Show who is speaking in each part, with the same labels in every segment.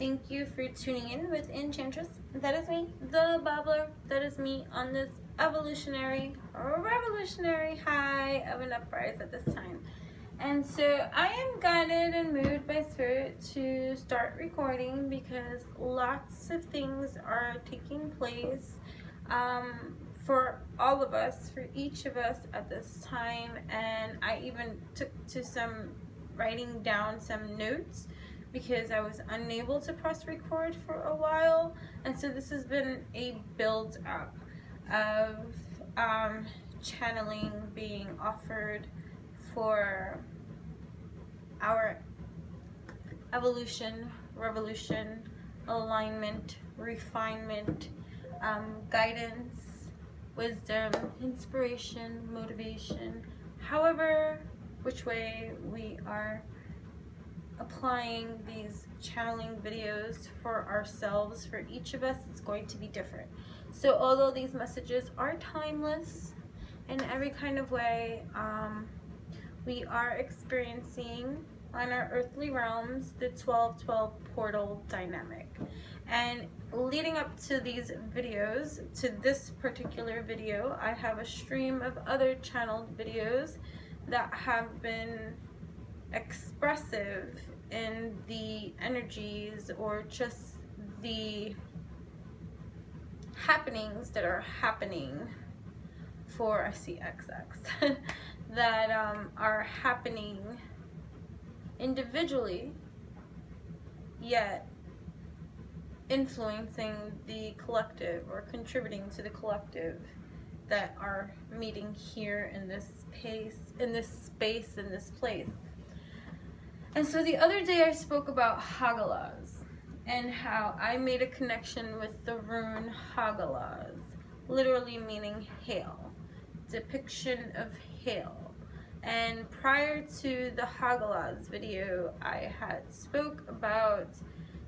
Speaker 1: Thank you for tuning in with Enchantress. That is me, the babbler. That is me on this evolutionary or revolutionary high of an uprise at this time. And so I am guided and moved by spirit to start recording because lots of things are taking place for all of us, for each of us at this time. And I even took to some writing down some notes because I was unable to press record for a while. And so this has been a build up of channeling being offered for our evolution, revolution, alignment, refinement, guidance, wisdom, inspiration, motivation, however which way we are applying these channeling videos for ourselves, for each of us, it's going to be different. So although these messages are timeless in every kind of way, we are experiencing on our earthly realms the 12-12 portal dynamic. And leading up to these videos, to this particular video, I have a stream of other channeled videos that have been expressive in the energies or just the happenings that are happening for, I see XX, that are happening individually, yet influencing the collective or contributing to the collective that are meeting here in this space, in this place. And so the other day I spoke about Hagalas and how I made a connection with the rune Hagalas, literally meaning hail, depiction of hail. And prior to the Hagalas video, I had spoke about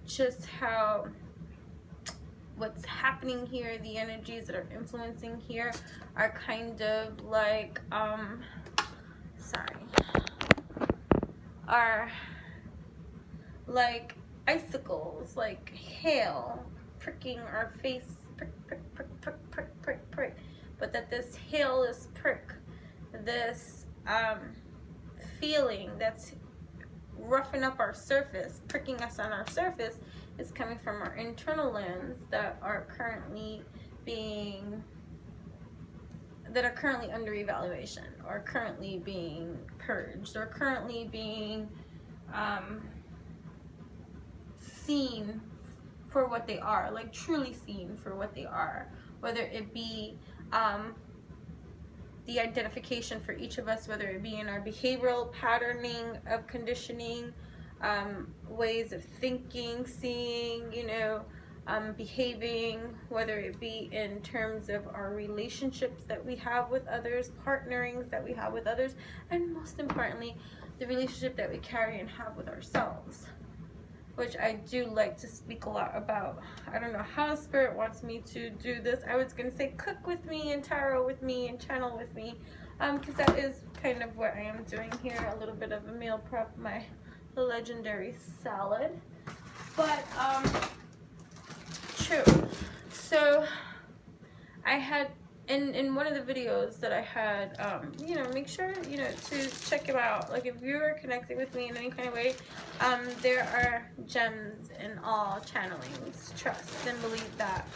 Speaker 1: just how what's happening here, the energies that are influencing here are kind of like, are like icicles, like hail pricking our face, prick, prick, prick, prick, prick, prick, prick. But that this hail, this prick, this feeling that's roughing up our surface, pricking us on our surface, is coming from our internal lands that are currently under evaluation, or currently being purged, or currently being seen for what they are, like truly seen for what they are, whether it be the identification for each of us, whether it be in our behavioral patterning of conditioning, ways of thinking, seeing, behaving, whether it be in terms of our relationships that we have with others, partnerings that we have with others, and most importantly, the relationship that we carry and have with ourselves, which I do like to speak a lot about. I don't know how Spirit wants me to do this. I was going to say cook with me and tarot with me and channel with me, because that is kind of what I am doing here, a little bit of a meal prep, my legendary salad. But true. So I had in one of the videos that I had, make sure to check it out. Like, if you're connecting with me in any kind of way, there are gems in all channelings. Trust and believe that,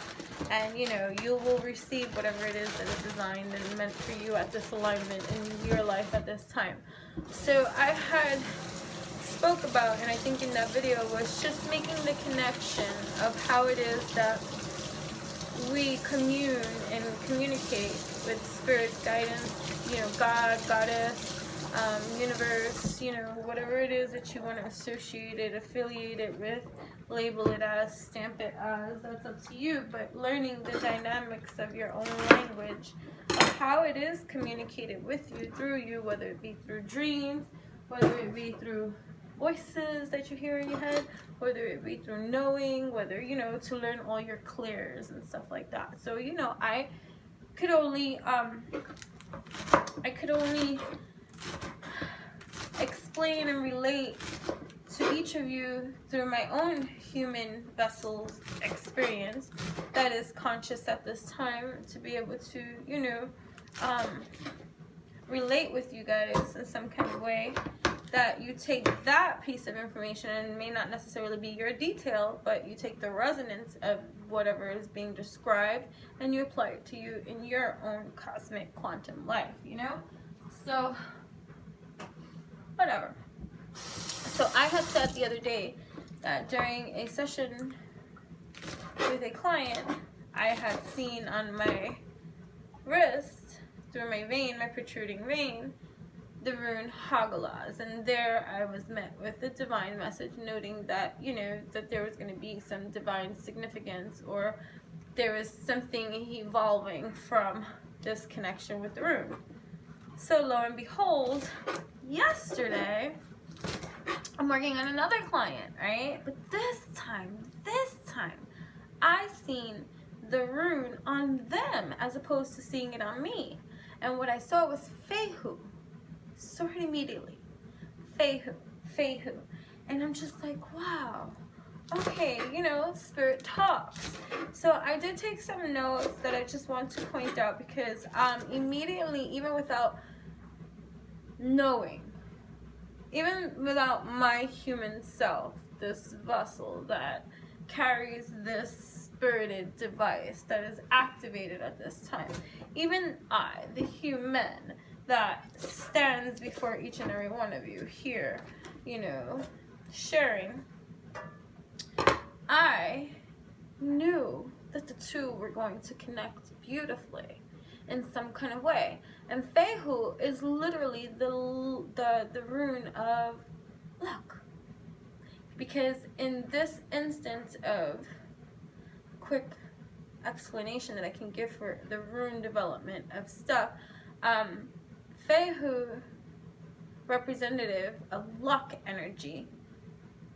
Speaker 1: and you will receive whatever it is that is designed and meant for you at this alignment in your life at this time. So I had spoke about, and I think in that video, was just making the connection of how it is that we commune and communicate with spirit, guidance, God, goddess, universe, whatever it is that you want to associate it, affiliate it with, label it as, stamp it as, that's up to you. But learning the dynamics of your own language, of how it is communicated with you, through you, whether it be through dreams, whether it be through voices that you hear in your head, whether it be through knowing, whether, to learn all your clears and stuff like that. So, I could only explain and relate to to each of you through my own human vessel's experience that is conscious at this time, to be able to, you know, relate with you guys in some kind of way, that you take that piece of information, and it may not necessarily be your detail, but you take the resonance of whatever is being described and you apply it to you in your own cosmic quantum life, you know? So, whatever. So I had said the other day that during a session with a client, I had seen on my wrist, through my vein, my protruding vein, the rune Hagalaz, and there I was met with a divine message noting that, you know, that there was going to be some divine significance, or there was something evolving from this connection with the rune. So lo and behold, yesterday, I'm working on another client, right? But this time, I seen the rune on them as opposed to seeing it on me. And what I saw was Fehu. Saw it immediately. Fehu. And I'm just like, wow. Okay, you know, spirit talks. So I did take some notes that I just want to point out, because immediately, even without knowing, even without my human self, this vessel that carries this spirited device that is activated at this time, even I, the human that stands before each and every one of you here, you know, sharing, I knew that the two were going to connect beautifully in some kind of way. And Fehu is literally the rune of luck. Because in this instance of quick explanation that I can give for the rune development of stuff, Fehu, representative of luck energy,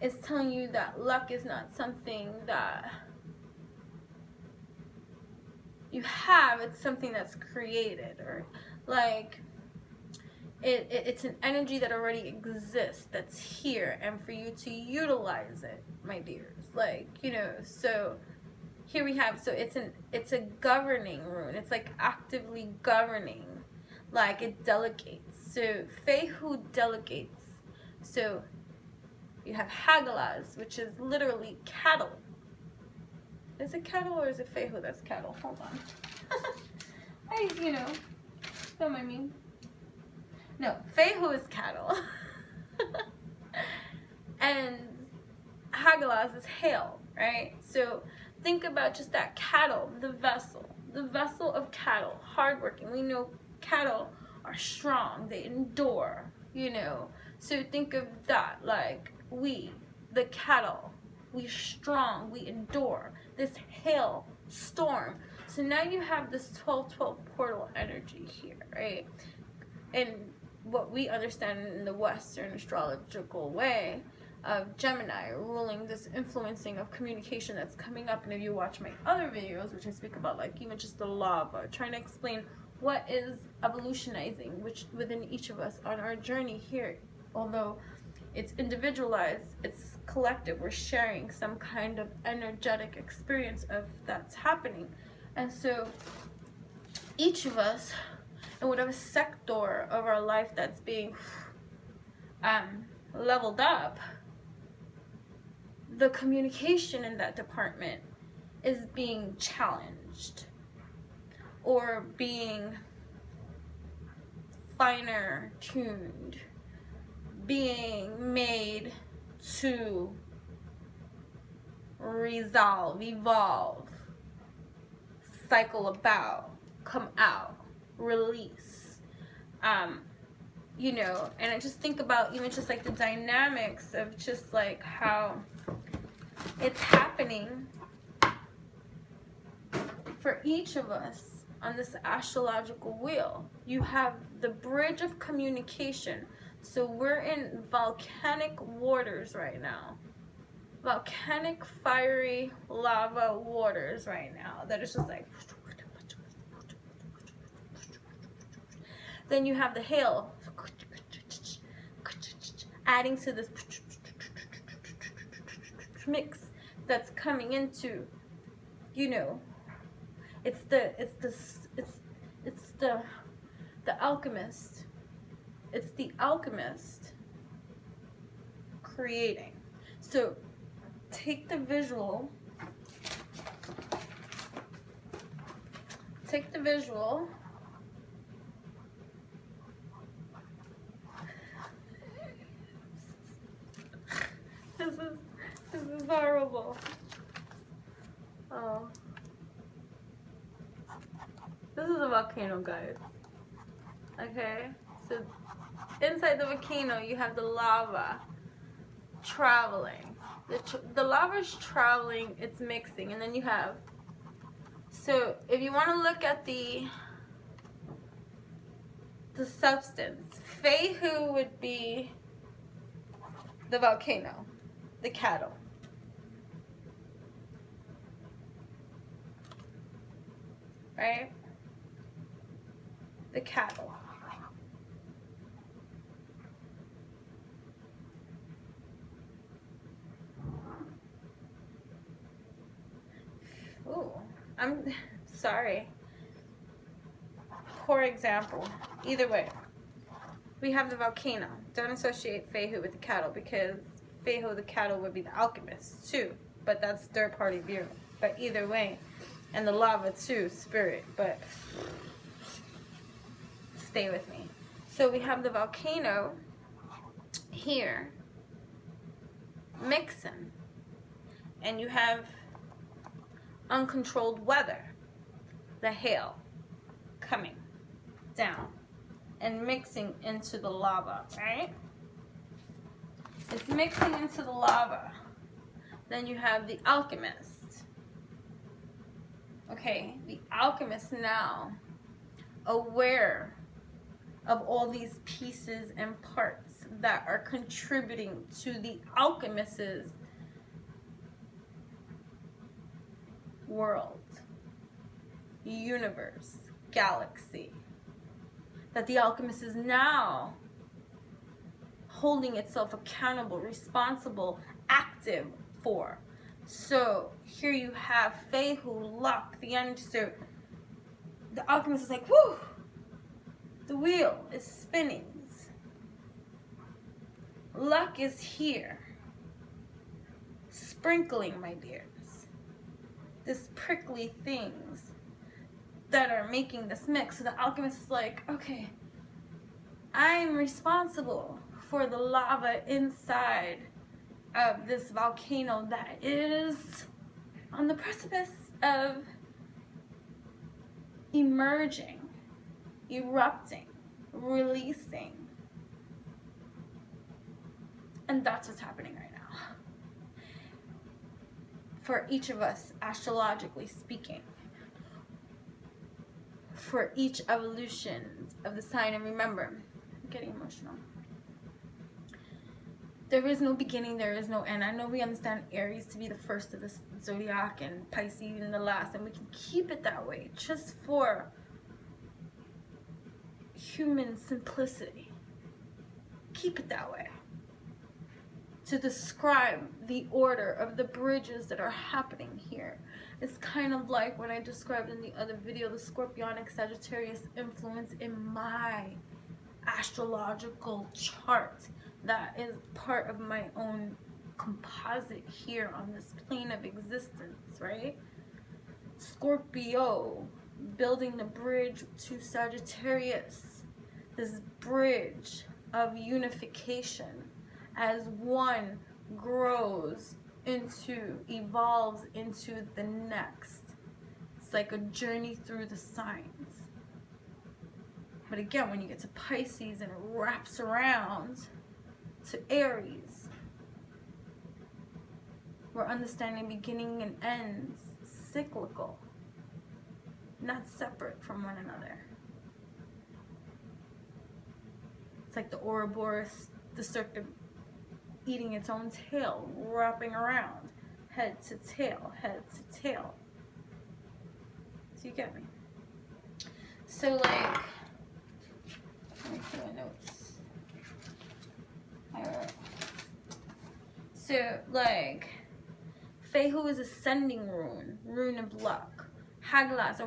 Speaker 1: is telling you that luck is not something that you have, it's something that's created, or like it's an energy that already exists, that's here, and for you to utilize it, my dears, like, you know. So here we have, so it's a governing rune. It's like actively governing, like it delegates. So Fehu delegates. So you have Hagalaz, which is literally cattle. Is it cattle or is it Fehu that's cattle? Hold on. You know, don't mind me. No, Fehu is cattle. And Hagalaz is hail, right? So think about just that cattle, the vessel of cattle, hardworking. We know cattle are strong, they endure, you know. So think of that, like we, the cattle, we strong, we endure this hail storm. So now you have this 12-12 portal energy here, right? And what we understand in the Western astrological way of Gemini ruling this influencing of communication that's coming up. And if you watch my other videos, which I speak about, like even just the lava, trying to explain what is evolutionizing, which within each of us on our journey here, although it's individualized, it's collective, we're sharing some kind of energetic experience of that's happening. And so each of us, in whatever sector of our life that's being leveled up, the communication in that department is being challenged or being finer tuned, being made to resolve, evolve, cycle about, come out, release, you know. And I just think about even just like the dynamics of just like how it's happening for each of us on this astrological wheel. You have the bridge of communication. So we're in volcanic waters right now. Volcanic, fiery lava waters right now. That is just like. Then you have the hail adding to this. mix that's coming into, you know, it's the alchemist. It's the alchemist creating. So take the visual. Take the visual. This is horrible. Oh. This is a volcano, guys. Okay? So inside the volcano you have the lava traveling. The lava is traveling, it's mixing, and then you have, so if you want to look at the substance, Fehu would be the volcano, the cattle. Right? The cattle. Ooh, I'm sorry. Poor example. Either way, we have the volcano. Don't associate Fehu with the cattle, because Fehu, the cattle, would be the alchemist too. But that's third party view. But either way, and the lava too, spirit. But stay with me. So we have the volcano here mixing, and you have uncontrolled weather, the hail coming down and mixing into the lava, right? It's mixing into the lava. Then you have the alchemist. Okay, the alchemist now aware of all these pieces and parts that are contributing to the alchemist's world, universe, galaxy, that the alchemist is now holding itself accountable, responsible, active for. So here you have Fehu, luck, the end. So the alchemist is like, whoo, the wheel is spinning. Luck is here, sprinkling, my dears, this prickly things that are making this mix. So the alchemist is like, okay, I'm responsible for the lava inside of this volcano that is on the precipice of emerging, erupting, releasing. And that's what's happening right now. For each of us, astrologically speaking. For each evolution of the sign. And remember, I'm getting emotional. There is no beginning, there is no end. I know we understand Aries to be the first of the zodiac and Pisces in the last, and we can keep it that way just for human simplicity. Keep it that way. To describe the order of the bridges that are happening here. It's kind of like when I described in the other video the Scorpionic Sagittarius influence in my astrological chart. That is part of my own composite here on this plane of existence, right? Scorpio, building the bridge to Sagittarius. This bridge of unification as one grows into, evolves into the next. It's like a journey through the signs. But again, when you get to Pisces and it wraps around to Aries, we're understanding beginning and ends, cyclical, not separate from one another. It's like the Ouroboros, the serpent eating its own tail, wrapping around, head to tail, head to tail. So you get me? So like, let me see my notes. I wrote. So like, Fehu is ascending rune, rune of luck. Hagalaz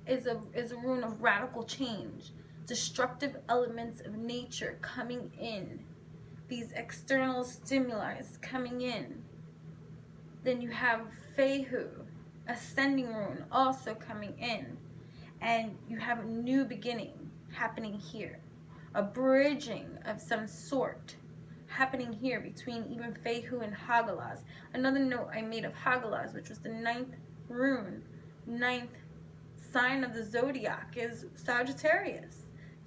Speaker 1: is a rune of radical change, destructive elements of nature coming in, these external stimuli coming in. Then you have Fehu, ascending rune, also coming in, and you have a new beginning happening here, a bridging of some sort happening here between even Fehu and Hagalaz. Another note I made of Hagalaz, which was the 9th rune, 9th sign of the zodiac, is Sagittarius.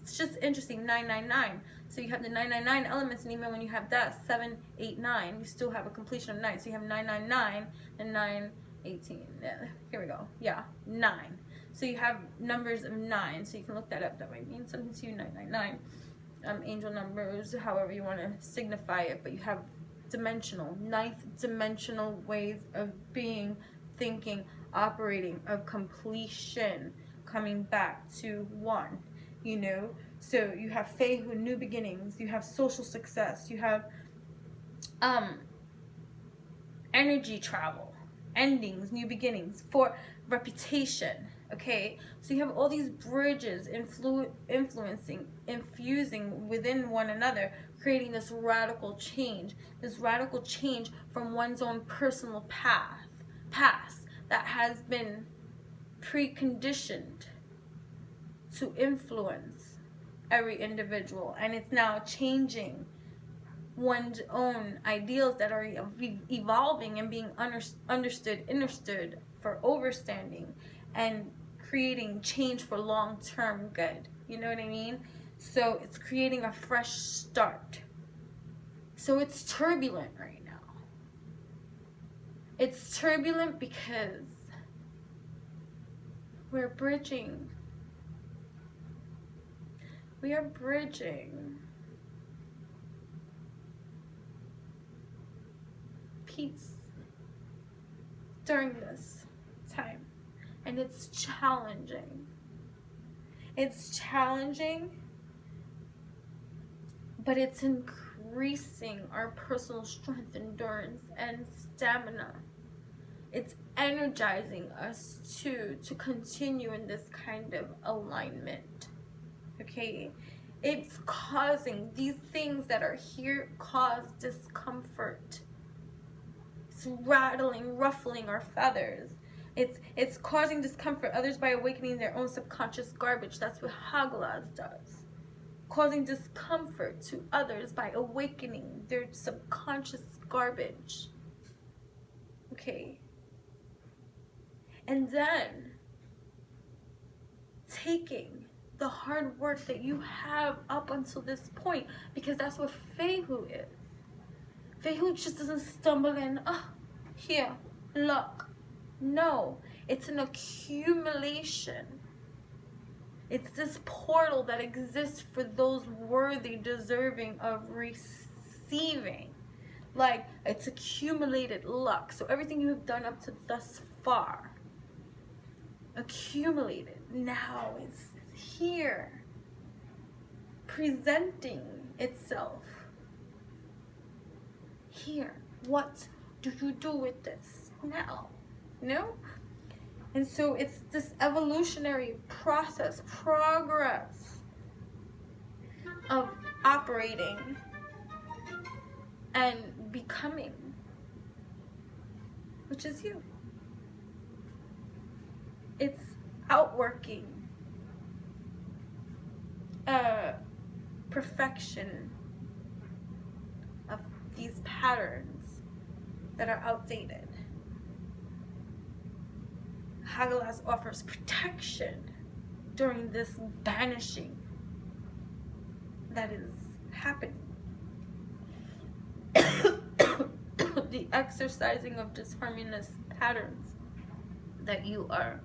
Speaker 1: It's just interesting, 999. So you have the 999 elements, and even when you have that 7, 8, 9, you still have a completion of 9. So you have 999 and 918. Here we go. Yeah, 9. So you have numbers of 9. So you can look that up. That might mean something to you. 999. Angel numbers, however you want to signify it, but you have dimensional, 9th dimensional ways of being, thinking, operating, of completion, coming back to one, you know. So you have Fehu, new beginnings, you have social success, you have energy travel, endings, new beginnings, for reputation. Okay, so you have all these bridges influencing, infusing within one another, creating this radical change from one's own personal past that has been preconditioned to influence every individual, and it's now changing one's own ideals that are evolving and being understood for overstanding, and creating change for long-term good. You know what I mean? So it's creating a fresh start. So it's turbulent right now. It's turbulent because we're bridging. We are bridging peace during this time. And it's challenging. It's challenging, but it's increasing our personal strength, endurance, and stamina. It's energizing us to continue in this kind of alignment. Okay? It's causing, these things that are here cause discomfort. It's rattling, ruffling our feathers. It's causing discomfort others by awakening their own subconscious garbage. That's what Hagalaz does. Causing discomfort to others by awakening their subconscious garbage. Okay. And then taking the hard work that you have up until this point, because that's what Fehu is. Fehu just doesn't stumble in, here, luck. No, it's an accumulation. It's this portal that exists for those worthy, deserving of receiving. Like, it's accumulated luck. So everything you have done up to thus far, accumulated, now is here, presenting itself. Here, what do you do with this now? No? And so it's this evolutionary process, progress of operating and becoming, which is you. It's outworking perfection of these patterns that are outdated. Hagalaz offers protection during this banishing that is happening. The exercising of disharmonious patterns that you are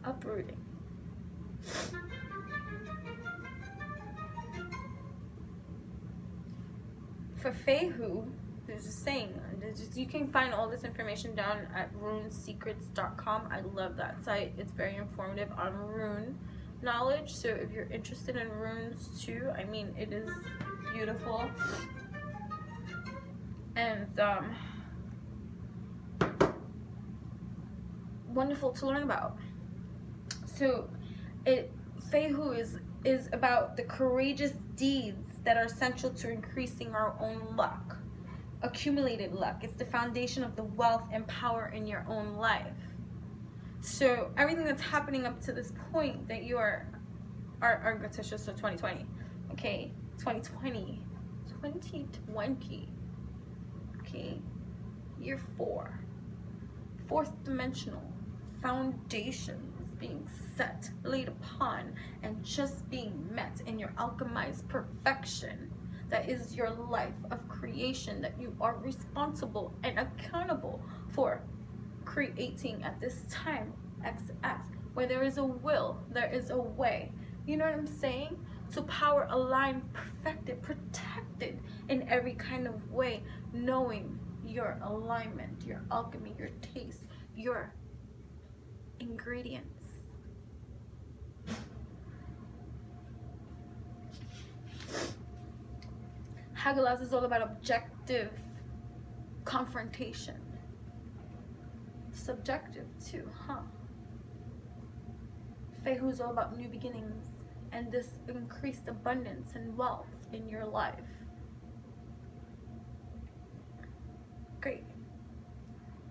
Speaker 1: uprooting. For Fehu, there's a saying, you can find all this information down at runesecrets.com. I love that site. It's very informative on rune knowledge. So if you're interested in runes too, I mean, it is beautiful. and wonderful to learn about. So Fehu is about the courageous deeds that are essential to increasing our own luck, accumulated luck. It's the foundation of the wealth and power in your own life. So everything that's happening up to this point that you are Gatisha, so 2020, okay, 2020, okay, year 4, fourth dimensional foundation being set, laid upon, and just being met in your alchemized perfection. That is your life of creation that you are responsible and accountable for creating at this time. XX, where there is a will, there is a way. You know what I'm saying? So power aligned, perfected, protected in every kind of way, knowing your alignment, your alchemy, your taste, your ingredients. Hagalaz is all about objective confrontation. Subjective too, huh? Fehu is all about new beginnings and this increased abundance and wealth in your life. Great.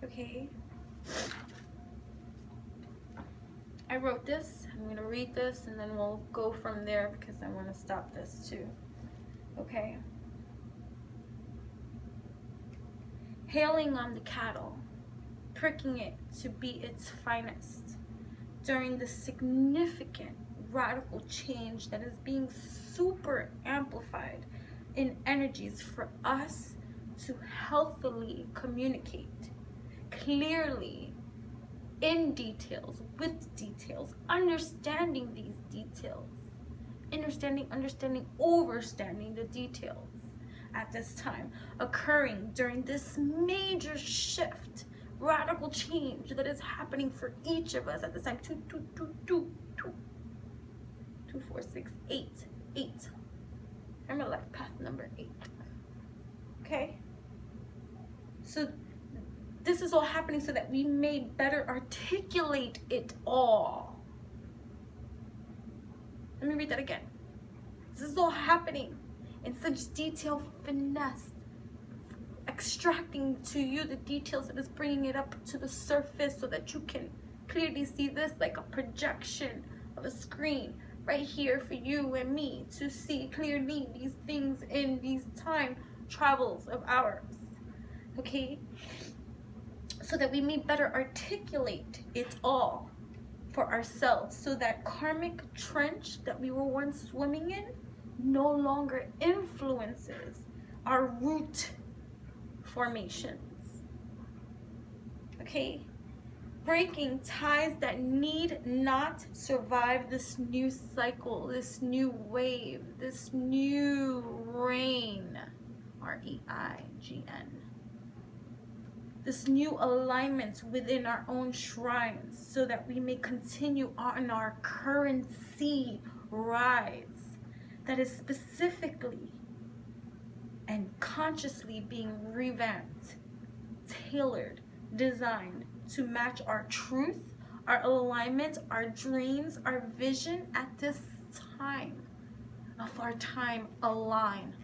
Speaker 1: Okay. I wrote this. I'm going to read this and then we'll go from there because I want to stop this too. Okay. Hailing on the cattle, pricking it to be its finest during the significant radical change that is being super amplified in energies for us to healthily communicate clearly, in details, with details, understanding these details, understanding, overstanding the details at this time, occurring during this major shift, radical change that is happening for each of us at this time. 2, 4, 6, 8. I'm a life path number 8. Okay? So this is all happening so that we may better articulate it all. Let me read that again. This is all happening in such detail, finesse, extracting to you the details that is bringing it up to the surface so that you can clearly see this like a projection of a screen right here for you and me to see clearly these things in these time travels of ours. Okay? So that we may better articulate it all for ourselves, so that karmic trench that we were once swimming in no longer influences our root formations. Okay? Breaking ties that need not survive this new cycle, this new wave, this new reign, REIGN. This new alignment within our own shrines so that we may continue on our currency rise that is specifically and consciously being revamped, tailored, designed to match our truth, our alignment, our dreams, our vision at this time of our time alignment.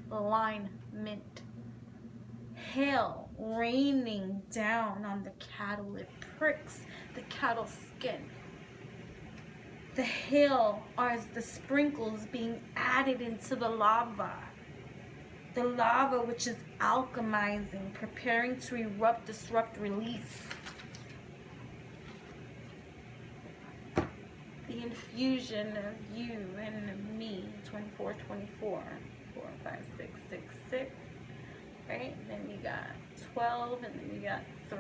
Speaker 1: Hail raining down on the cattle, it pricks the cattle's skin. The hail are the sprinkles being added into the lava. The lava which is alchemizing, preparing to erupt, disrupt, release. The infusion of you and me, 24, 24, 4, 5, 6, 6, 6. Right? Then you got 12, and then you got 3.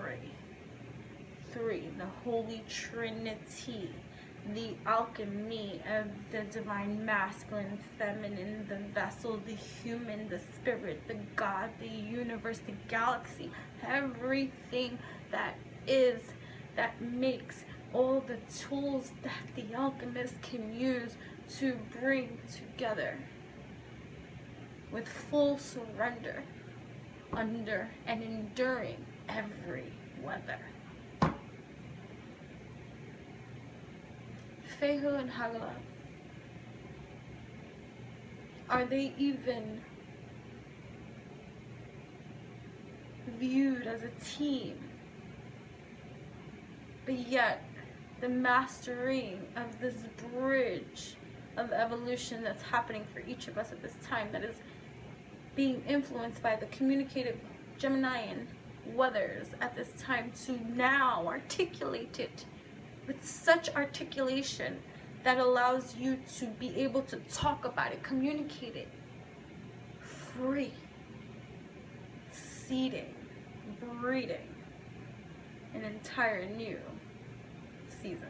Speaker 1: 3, the Holy Trinity. The alchemy of the divine masculine, feminine, the vessel, the human, the spirit, the God, the universe, the galaxy, everything that is, that makes all the tools that the alchemist can use to bring together with full surrender under and enduring every weather. Fehu and Hagala, are they even viewed as a team? But yet, the mastering of this bridge of evolution that's happening for each of us at this time, that is being influenced by the communicative Geminian weathers at this time, to now articulate it with such articulation that allows you to be able to talk about it, communicate it, free, seeding, breeding an entire new season.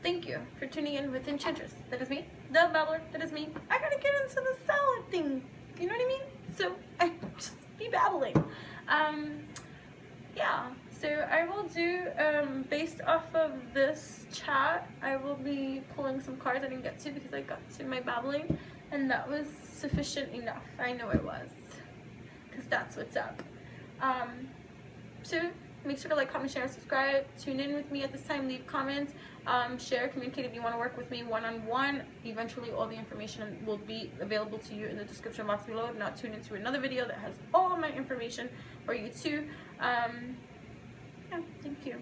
Speaker 1: Thank you for tuning in with Enchantress. That is me, the babbler. That is me. I gotta get into the salad thing. You know what I mean? So I just be babbling. Yeah. So I will do, based off of this chat, I will be pulling some cards I didn't get to because I got to my babbling, and that was sufficient enough. I know it was, because that's what's up. So make sure to like, comment, share, and subscribe. Tune in with me at this time. Leave comments. Share, communicate if you want to work with me one-on-one. Eventually, all the information will be available to you in the description box below. If not, tune into another video that has all my information for you too. Yeah, thank you.